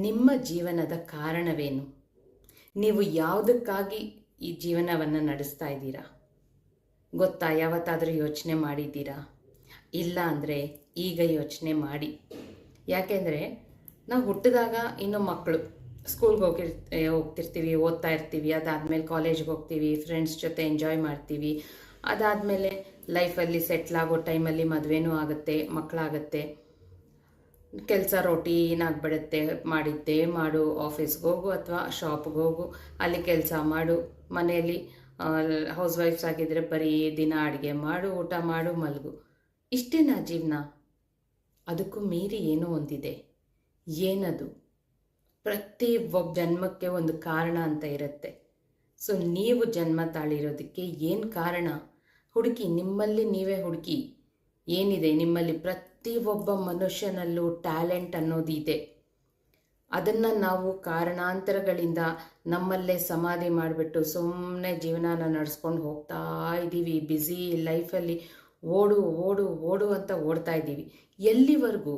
ನಿಮ್ಮ ಜೀವನದ ಕಾರಣವೇನು? ನೀವು ಯಾವುದಕ್ಕಾಗಿ ಈ ಜೀವನವನ್ನು ನಡೆಸ್ತಾ ಇದ್ದೀರಾ ಗೊತ್ತಾ? ಯಾವತ್ತಾದರೂ ಯೋಚನೆ ಮಾಡಿದ್ದೀರಾ? ಇಲ್ಲ ಅಂದರೆ ಈಗ ಯೋಚನೆ ಮಾಡಿ. ಯಾಕೆಂದರೆ ನಾವು ಹುಟ್ಟಿದಾಗ ಇನ್ನೂ ಮಕ್ಕಳು, ಸ್ಕೂಲ್ಗೆ ಹೋಗ್ತಿರ್ತೀವಿ, ಓದ್ತಾ ಇರ್ತೀವಿ. ಅದಾದಮೇಲೆ ಕಾಲೇಜ್ಗೆ ಹೋಗ್ತೀವಿ, ಫ್ರೆಂಡ್ಸ್ ಜೊತೆ ಎಂಜಾಯ್ ಮಾಡ್ತೀವಿ. ಅದಾದಮೇಲೆ ಲೈಫಲ್ಲಿ ಸೆಟ್ಲಾಗೋ ಟೈಮಲ್ಲಿ ಮದುವೆನೂ ಆಗುತ್ತೆ, ಮಕ್ಕಳಾಗತ್ತೆ, ಕೆಲಸ ರೋಟೀನ್ ಆಗಿಬಿಡುತ್ತೆ. ಮಾಡಿದ್ದೇ ಮಾಡು, ಆಫೀಸ್ಗೆ ಹೋಗು ಅಥವಾ ಶಾಪ್ಗೆ ಹೋಗು, ಅಲ್ಲಿ ಕೆಲಸ ಮಾಡು. ಮನೆಯಲ್ಲಿ ಹೌಸ್ ವೈಫ್ಸ್ ಆಗಿದ್ದರೆ ಬರೀ ದಿನ ಅಡುಗೆ ಮಾಡು, ಊಟ ಮಾಡು, ಮಲಗು. ಇಷ್ಟೇನಾ ಜೀವನ? ಅದಕ್ಕೂ ಮೀರಿ ಏನೋ ಒಂದಿದೆ. ಏನದು? ಪ್ರತಿ ಒಬ್ಬ ಜನ್ಮಕ್ಕೆ ಒಂದು ಕಾರಣ ಅಂತ ಇರುತ್ತೆ. ಸೊ ನೀವು ಜನ್ಮ ತಾಳಿರೋದಕ್ಕೆ ಏನು ಕಾರಣ? ಹುಡುಕಿ, ನಿಮ್ಮಲ್ಲಿ ನೀವೇ ಹುಡುಕಿ. ಏನಿದೆ ನಿಮ್ಮಲ್ಲಿ? ಪ್ರತಿ ಒಬ್ಬ ಮನುಷ್ಯನಲ್ಲೂ ಟ್ಯಾಲೆಂಟ್ ಅನ್ನೋದಿದೆ. ಅದನ್ನು ನಾವು ಕಾರಣಾಂತರಗಳಿಂದ ನಮ್ಮಲ್ಲೇ ಸಮಾಧಿ ಮಾಡಿಬಿಟ್ಟು ಸುಮ್ಮನೆ ಜೀವನನ ನಡೆಸ್ಕೊಂಡು ಹೋಗ್ತಾ ಇದ್ದೀವಿ. ಬ್ಯುಸಿ ಲೈಫಲ್ಲಿ ಓಡು ಓಡು ಓಡು ಅಂತ ಓಡ್ತಾ ಇದ್ದೀವಿ. ಎಲ್ಲಿವರೆಗೂ?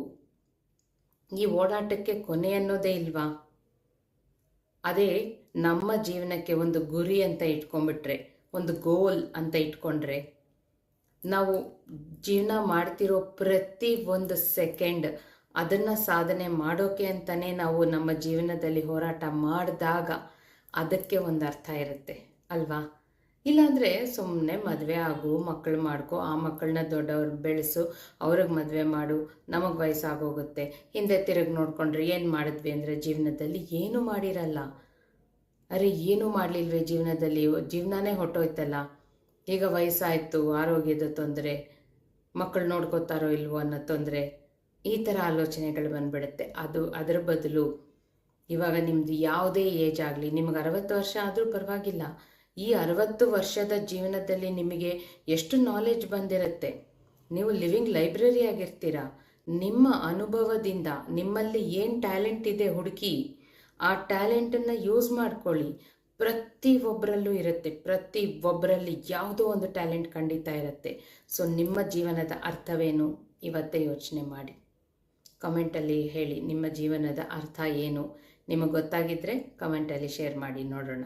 ಈ ಓಡಾಟಕ್ಕೆ ಕೊನೆ ಅನ್ನೋದೇ ಇಲ್ವಾ? ಅದೇ ನಮ್ಮ ಜೀವನಕ್ಕೆ ಒಂದು ಗುರಿ ಅಂತ ಇಟ್ಕೊಂಡ್ಬಿಟ್ರೆ, ಒಂದು ಗೋಲ್ ಅಂತ ಇಟ್ಕೊಂಡ್ರೆ, ನಾವು ಜೀವನ ಮಾಡ್ತಿರೋ ಪ್ರತಿ ಒಂದು ಸೆಕೆಂಡ್ ಅದನ್ನು ಸಾಧನೆ ಮಾಡೋಕೆ ಅಂತಲೇ ನಾವು ನಮ್ಮ ಜೀವನದಲ್ಲಿ ಹೋರಾಟ ಮಾಡಿದಾಗ ಅದಕ್ಕೆ ಒಂದು ಅರ್ಥ ಇರುತ್ತೆ ಅಲ್ವಾ? ಇಲ್ಲಾಂದರೆ ಸುಮ್ಮನೆ ಮದುವೆ ಆಗು, ಮಕ್ಕಳು ಮಾಡ್ಕೊ, ಆ ಮಕ್ಕಳನ್ನ ದೊಡ್ಡವ್ರು ಬೆಳೆಸು, ಅವ್ರಿಗೆ ಮದುವೆ ಮಾಡು, ನಮಗೆ ವಯಸ್ಸಾಗೋಗುತ್ತೆ, ಹಿಂದೆ ತಿರುಗಿ ನೋಡಿಕೊಂಡ್ರೆ ಏನು ಮಾಡಿದ್ವಿ ಅಂದರೆ ಜೀವನದಲ್ಲಿ ಏನೂ ಮಾಡಿರಲ್ಲ. ಅರೆ ಏನೂ ಮಾಡಲಿಲ್ವೇ ಜೀವನದಲ್ಲಿ? ಜೀವನನೇ ಹೊಟ್ಟೋಯ್ತಲ್ಲ. ಈಗ ವಯಸ್ಸಾಯಿತು, ಆರೋಗ್ಯದ ತೊಂದರೆ, ಮಕ್ಕಳು ನೋಡ್ಕೋತಾರೋ ಇಲ್ವೋ ಅನ್ನೋ ತೊಂದರೆ, ಈ ಥರ ಆಲೋಚನೆಗಳು ಬಂದ್ಬಿಡುತ್ತೆ. ಅದರ ಬದಲು ಇವಾಗ ನಿಮ್ಮದು ಯಾವುದೇ ಏಜ್ ಆಗಲಿ, ನಿಮಗೆ 60 ವರ್ಷ ಆದರೂ ಪರವಾಗಿಲ್ಲ. ಈ 60 ವರ್ಷದ ಜೀವನದಲ್ಲಿ ನಿಮಗೆ ಎಷ್ಟು ನಾಲೆಡ್ಜ್ ಬಂದಿರುತ್ತೆ. ನೀವು ಲಿವಿಂಗ್ ಲೈಬ್ರರಿ ಆಗಿರ್ತೀರಾ. ನಿಮ್ಮ ಅನುಭವದಿಂದ ನಿಮ್ಮಲ್ಲಿ ಏನು ಟ್ಯಾಲೆಂಟ್ ಇದೆ ಹುಡುಕಿ, ಆ ಟ್ಯಾಲೆಂಟನ್ನು ಯೂಸ್ ಮಾಡ್ಕೊಳ್ಳಿ. ಪ್ರತಿ ಒಬ್ಬರಲ್ಲೂ ಇರುತ್ತೆ. ಪ್ರತಿ ಒಬ್ಬರಲ್ಲಿ ಯಾವುದೋ ಒಂದು ಟ್ಯಾಲೆಂಟ್ ಖಂಡಿತ ಇರುತ್ತೆ. ಸೊ ನಿಮ್ಮ ಜೀವನದ ಅರ್ಥವೇನು? ಇವತ್ತೇ ಯೋಚನೆ ಮಾಡಿ. ಕಮೆಂಟಲ್ಲಿ ಹೇಳಿ ನಿಮ್ಮ ಜೀವನದ ಅರ್ಥ ಏನು. ನಿಮಗೆ ಗೊತ್ತಾಗಿದ್ದರೆ ಕಮೆಂಟಲ್ಲಿ ಶೇರ್ ಮಾಡಿ ನೋಡೋಣ.